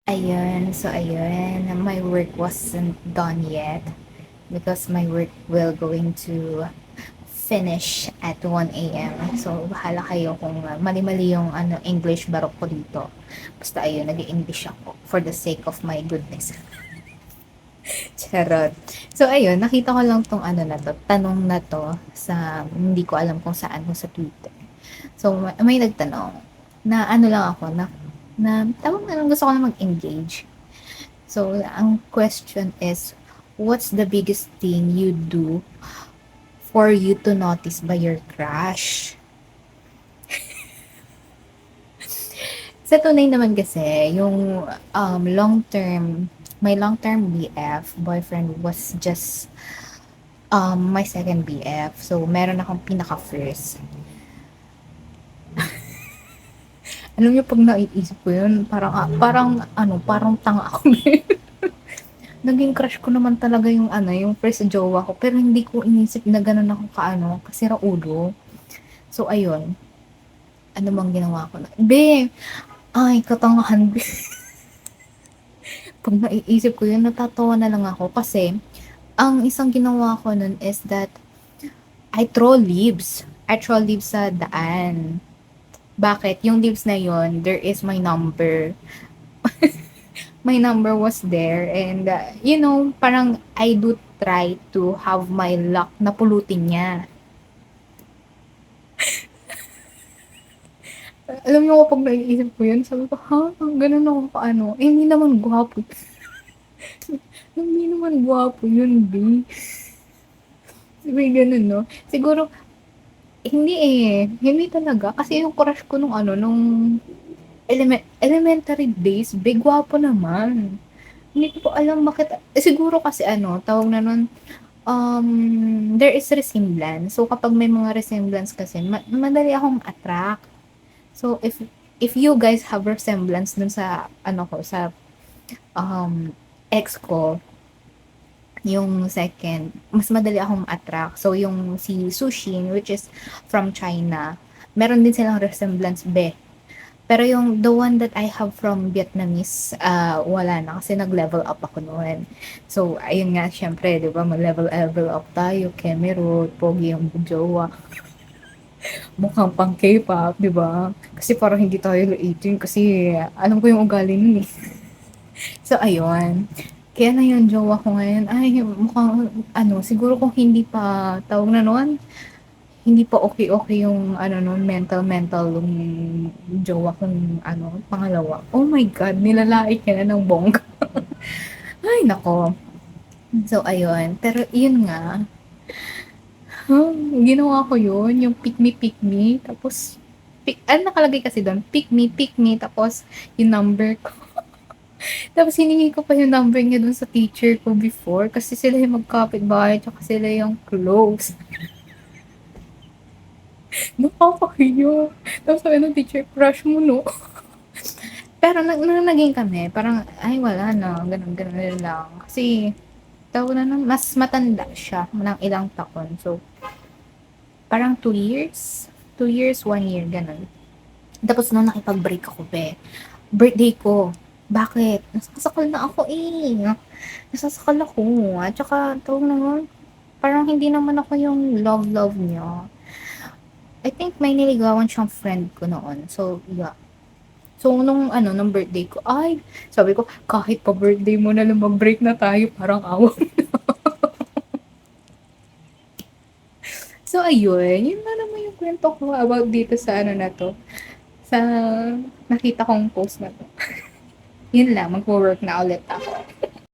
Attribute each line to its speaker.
Speaker 1: Ayun, my work wasn't done yet because my work will going to finish at 1 AM. So, bahala kayo kung mali-mali yung English barok ko dito. Basta ayun, nag-English ako for the sake of my goodness. Charot. So, ayun, nakita ko lang tong tanong na to sa, hindi ko alam kung saan ko sa Twitter. So, may nagtanong na lang ako, na tawag na lang gusto ko na mag-engage. So, ang question is, what's the biggest thing you do for you to notice by your crush? Sa tunay naman kasi, yung my long-term BF, boyfriend, was just my second BF. So, meron akong pinaka-first. Alam niyo, pag naiisip ko yun, parang tanga ako. Naging crush ko naman talaga yung yung first jowa ko. Pero hindi ko inisip na ganun ako kasira ulo. So, ayun. Ano bang ginawa ko na? Be! Ay, katangahan, be. Pag naiisip ko yun, natatawa na lang ako. Kasi, ang isang ginawa ko nun is that, I throw leaves. I throw leaves sa daan. Bakit? Yung leaves na yon, there is my number. My number was there. And, parang I do try to have my luck na pulutin niya. Alam niyo kapag naiisip ko yun, sabi ko, ha? Ganun ako paano? Eh, hindi naman gwapo. Hindi naman gwapo yun, B. Sabi ganun, no? Siguro, hindi eh. Hindi talaga. Kasi yung crush ko nung elementary days, big gwapo naman. Hindi ko po alam bakit. Siguro kasi tawag na nun, there is resemblance. So, kapag may mga resemblance kasi, madali akong attract. So, if you guys have resemblance dun sa, sa, ex ko, yung second, mas madali akong attract. So, yung si Sushin, which is from China, meron din silang resemblance, be. Pero yung the one that I have from Vietnamese, wala na kasi nag-level up ako noon. So, ayun nga, syempre, di ba, mag-level up tayo, Kemero, pogi yung jowa. Mukhang pang K-pop, di ba? Kasi parang hindi tayo 18 kasi alam ko yung ugali nun eh. So, ayun. Kaya na yung jowa ko ngayon, ay, mukhang, siguro kung hindi pa, tawag na noon, hindi pa okay yung, noon, mental yung jowa kong, pangalawa. Oh my God, nilalait niya na ng bongga. Ay, nako. So, ayun. Pero, yun nga, ginawa ko yun, yung pick me, tapos, nakalagay kasi doon, pick me, tapos, yung number ko. Tapos hiningi ko pa yung number niya dun sa teacher ko before kasi sila yung magkapit-bahay tsaka sila yung close. Nakakahiya. Tapos sabi ng teacher, crush mo no? Pero naging kami, parang ay wala na, ganun lang. Kasi tawag na mas matanda siya ng ilang taon. So parang 2 years, 2 years, 1 year, ganun. Tapos nung nakipag-break ako, birthday ko. Bakit? Nasasakal na ako eh. Nasasakal ako. At saka, tawag naman, parang hindi naman ako yung love niya. I think may niligawan siyang friend ko noon. So, yeah. So, nung birthday ko, ay, sabi ko, kahit pa birthday mo na lang mag-break na tayo, parang awa. So, ayun. Yun na naman yung kwento ko about dito sa na to. Sa nakita kong post na to. Yun lang, magwo-work na ulit ako.